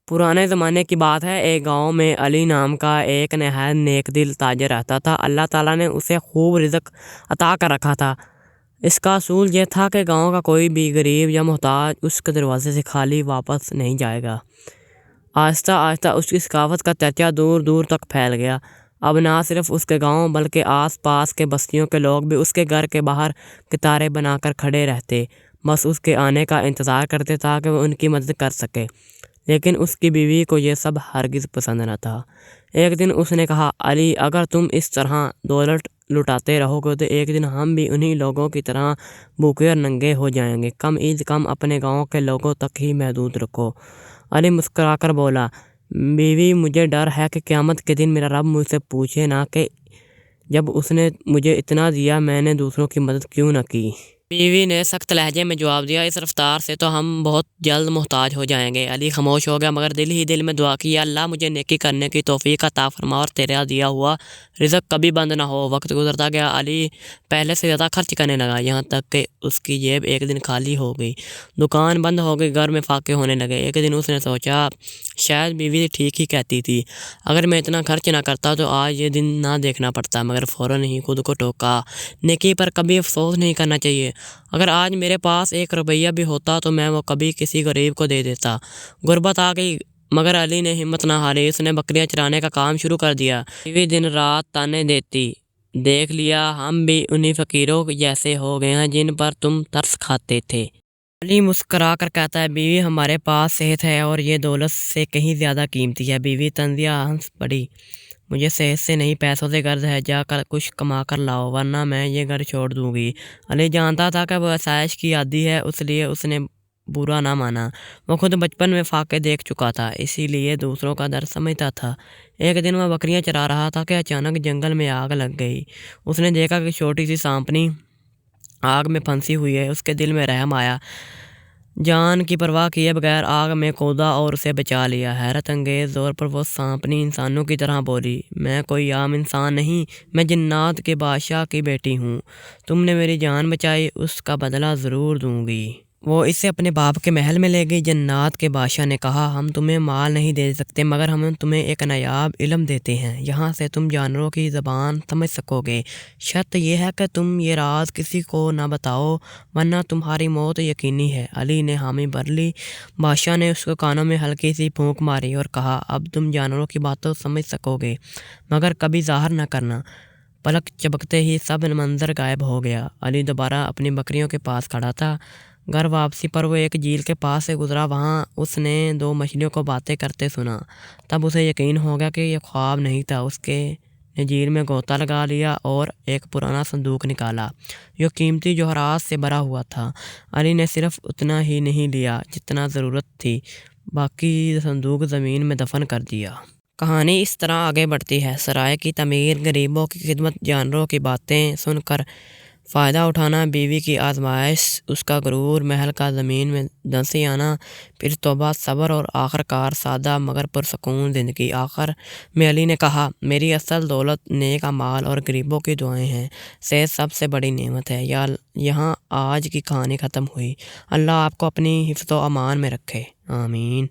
پرانے زمانے کی بات ہے، ایک گاؤں میں علی نام کا ایک نہایت نیک دل تاجر رہتا تھا۔ اللہ تعالیٰ نے اسے خوب رزق عطا کر رکھا تھا۔ اس کا اصول یہ تھا کہ گاؤں کا کوئی بھی غریب یا محتاج اس کے دروازے سے خالی واپس نہیں جائے گا۔ آہستہ آہستہ اس کی ثقافت کا چرچا دور دور تک پھیل گیا۔ اب نہ صرف اس کے گاؤں بلکہ آس پاس کے بستیوں کے لوگ بھی اس کے گھر کے باہر قطاریں بنا کر کھڑے رہتے، بس اس کے آنے کا انتظار کرتے تاکہ وہ ان کی مدد کر سکے۔ لیکن اس کی بیوی کو یہ سب ہرگز پسند نہ تھا۔ ایک دن اس نے کہا، علی، اگر تم اس طرح دولت لٹاتے رہو گے تو ایک دن ہم بھی انہی لوگوں کی طرح بھوکے اور ننگے ہو جائیں گے۔ کم از کم اپنے گاؤں کے لوگوں تک ہی محدود رکھو۔ علی مسکرا کر بولا، بیوی، مجھے ڈر ہے کہ قیامت کے دن میرا رب مجھ سے پوچھے نا کہ جب اس نے مجھے اتنا دیا میں نے دوسروں کی مدد کیوں نہ کی۔ بیوی نے سخت لہجے میں جواب دیا، اس رفتار سے تو ہم بہت جلد محتاج ہو جائیں گے۔ علی خاموش ہو گیا مگر دل ہی دل میں دعا کی، یا اللہ مجھے نیکی کرنے کی توفیق عطا فرما اور تیرا دیا ہوا رزق کبھی بند نہ ہو۔ وقت گزرتا گیا، علی پہلے سے زیادہ خرچ کرنے لگا، یہاں تک کہ اس کی جیب ایک دن خالی ہو گئی۔ دکان بند ہو گئی، گھر میں فاقے ہونے لگے۔ ایک دن اس نے سوچا، شاید بیوی ٹھیک ہی کہتی تھی، اگر میں اتنا خرچ نہ کرتا تو آج یہ دن نہ دیکھنا پڑتا۔ مگر فوراً ہی خود کو ٹوکا، نیکی پر کبھی افسوس نہیں کرنا چاہیے۔ اگر آج میرے پاس 1 روپیہ بھی ہوتا تو میں وہ کبھی کسی غریب کو دے دیتا۔ غربت آ گئی مگر علی نے ہمت نہ ہاری، اس نے بکریاں چرانے کا کام شروع کر دیا۔ بیوی دن رات تانے دیتی، دیکھ لیا ہم بھی انہی فقیروں جیسے ہو گئے ہیں جن پر تم ترس کھاتے تھے۔ علی مسکرا کر کہتا ہے، بیوی، ہمارے پاس صحت ہے اور یہ دولت سے کہیں زیادہ قیمتی ہے۔ بیوی طنزیہ ہنس پڑی، مجھے صحت سے نہیں پیسوں سے غرض ہے، جا کر کچھ کما کر لاؤ ورنہ میں یہ گھر چھوڑ دوں گی۔ علی جانتا تھا کہ وہ آسائش کی عادی ہے، اس لیے اس نے برا نہ مانا۔ وہ خود بچپن میں فاقے دیکھ چکا تھا، اسی لیے دوسروں کا درد سمجھتا تھا۔ ایک دن وہ بکریاں چرا رہا تھا کہ اچانک جنگل میں آگ لگ گئی۔ اس نے دیکھا کہ چھوٹی سی سانپنی آگ میں پھنسی ہوئی ہے، اس کے دل میں رحم آیا۔ جان کی پرواہ کیے بغیر آگ میں کودا اور اسے بچا لیا۔ حیرت انگیز طور پر وہ سانپنی انسانوں کی طرح بولی، میں کوئی عام انسان نہیں، میں جنات کے بادشاہ کی بیٹی ہوں۔ تم نے میری جان بچائی، اس کا بدلہ ضرور دوں گی۔ وہ اسے اپنے باپ کے محل میں لے گئی۔ جنات کے بادشاہ نے کہا، ہم تمہیں مال نہیں دے سکتے مگر ہم تمہیں ایک نایاب علم دیتے ہیں، یہاں سے تم جانوروں کی زبان سمجھ سکو گے۔ شرط یہ ہے کہ تم یہ راز کسی کو نہ بتاؤ ورنہ تمہاری موت یقینی ہے۔ علی نے حامی بھر لی۔ بادشاہ نے اس کو کانوں میں ہلکی سی پھونک ماری اور کہا، اب تم جانوروں کی باتوں سمجھ سکو گے مگر کبھی ظاہر نہ کرنا۔ پلک جھپکتے ہی سب منظر غائب ہو گیا۔ علی دوبارہ اپنی بکریوں کے پاس کھڑا تھا۔ گھر واپسی پر وہ ایک جھیل کے پاس سے گزرا، وہاں اس نے 2 مچھلیوں کو باتیں کرتے سنا۔ تب اسے یقین ہو گیا کہ یہ خواب نہیں تھا۔ اس نے جھیل میں غوطہ لگا لیا اور ایک پرانا صندوق نکالا جو قیمتی جواہرات سے بھرا ہوا تھا۔ علی نے صرف اتنا ہی نہیں لیا جتنا ضرورت تھی، باقی صندوق زمین میں دفن کر دیا۔ کہانی اس طرح آگے بڑھتی ہے، سرائے کی تعمیر، غریبوں کی خدمت، جانوروں کی باتیں سن کر فائدہ اٹھانا، بیوی کی آزمائش، اس کا غرور، محل کا زمین میں دھنسی آنا، پھر توبہ، صبر اور آخر کار سادہ مگر پرسکون زندگی۔ آخر میں علی نے کہا، میری اصل دولت نیک اعمال اور غریبوں کی دعائیں ہیں، صحت سب سے بڑی نعمت ہے۔ یہاں آج کی کہانی ختم ہوئی۔ اللہ آپ کو اپنی حفظ و امان میں رکھے، آمین۔